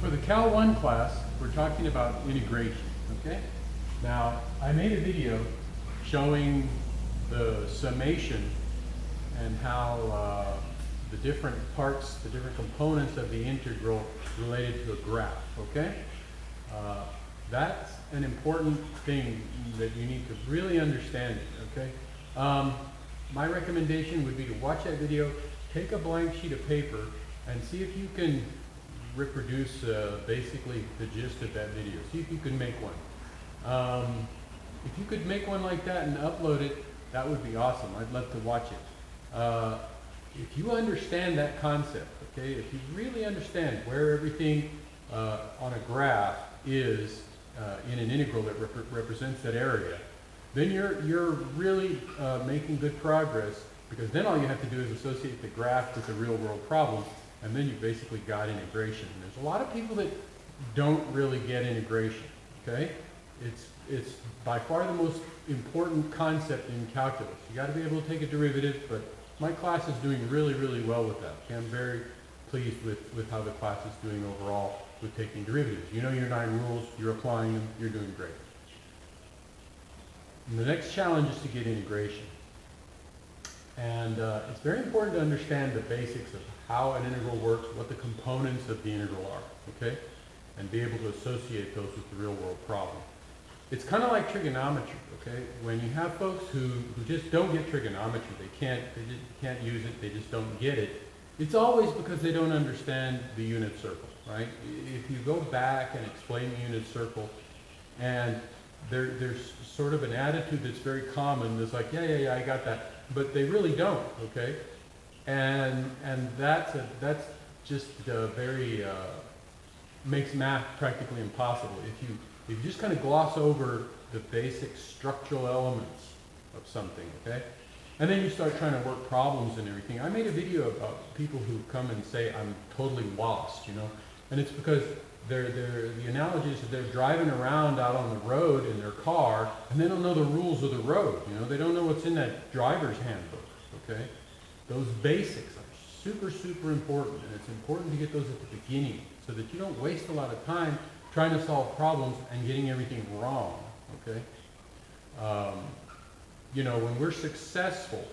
for the Cal 1 class, we're talking about integration, okay? Now, I made a video showing the summation and how the different parts, the different components of the integral related to a graph, okay? That's an important thing that you need to really understand, okay? My recommendation would be to watch that video, take a blank sheet of paper, and see if you can reproduce basically the gist of that video. See if you can make one. If you could make one like that and upload it, that would be awesome. I'd love to watch it. If you understand that concept, okay, if you really understand where everything on a graph is in an integral that represents that area, then you're really making good progress, because then all you have to do is associate the graph with the real world problem, and then you basically got integration. And there's a lot of people that don't really get integration, okay? It's by far the most important concept in calculus. You got to be able to take a derivative, but my class is doing really, really well with that. Okay? I'm very pleased with how the class is doing overall with taking derivatives. You know your 9 rules, you're applying them, you're doing great. And the next challenge is to get integration. And it's very important to understand the basics of how an integral works, what the components of the integral are, okay? And be able to associate those with the real world problem. It's kind of like trigonometry, okay? When you have folks who just don't get trigonometry, they just can't use it, they just don't get it, it's always because they don't understand the unit circle, right? If you go back and explain the unit circle, and there's sort of an attitude that's very common that's like, yeah, I got that, but they really don't, okay? And that's just very makes math practically impossible if you just kind of gloss over the basic structural elements of something, okay? And then you start trying to work problems and everything. I made a video about people who come and say, I'm totally lost, you know? And it's because the analogy is that they're driving around out on the road in their car, and they don't know the rules of the road, you know? They don't know what's in that driver's handbook, okay? Those basics are super, super important, and it's important to get those at the beginning so that you don't waste a lot of time trying to solve problems and getting everything wrong, okay? You know, when we're successful,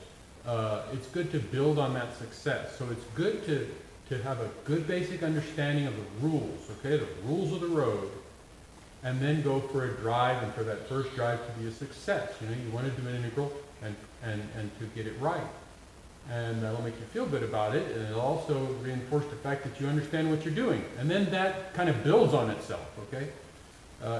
it's good to build on that success. So it's good to have a good basic understanding of the rules, okay? The rules of the road, and then go for a drive, and for that first drive to be a success. You know, you want to do an integral and to get it right. And that'll make you feel good about it, and it'll also reinforce the fact that you understand what you're doing. And then that kind of builds on itself, okay?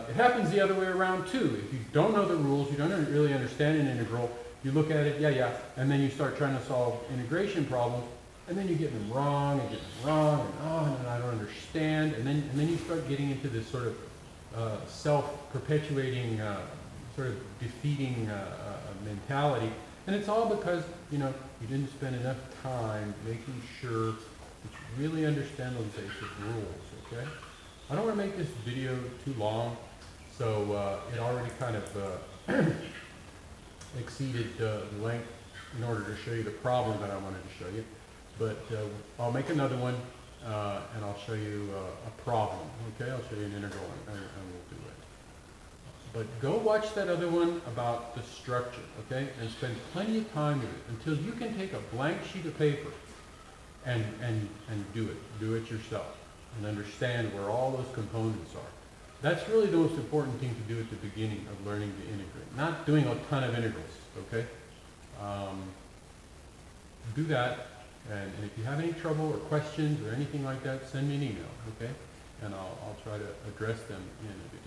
It happens the other way around too. If you don't know the rules, you don't really understand an integral, you look at it, yeah, and then you start trying to solve integration problems, and then you get them wrong, and and I don't understand, and then you start getting into this sort of self-perpetuating, sort of defeating mentality. And it's all because, you know, you didn't spend enough time making sure that you really understand those basic rules, okay? I don't want to make this video too long, so it already kind of exceeded the length in order to show you the problem that I wanted to show you. But I'll make another one, and I'll show you a problem, okay? I'll show you an integral, and we'll do it. But go watch that other one about the structure, okay? And spend plenty of time with it until you can take a blank sheet of paper and do it. Do it yourself and understand where all those components are. That's really the most important thing to do at the beginning of learning to integrate. Not doing a ton of integrals, okay? Do that, and if you have any trouble or questions or anything like that, send me an email, okay? And I'll try to address them in a video.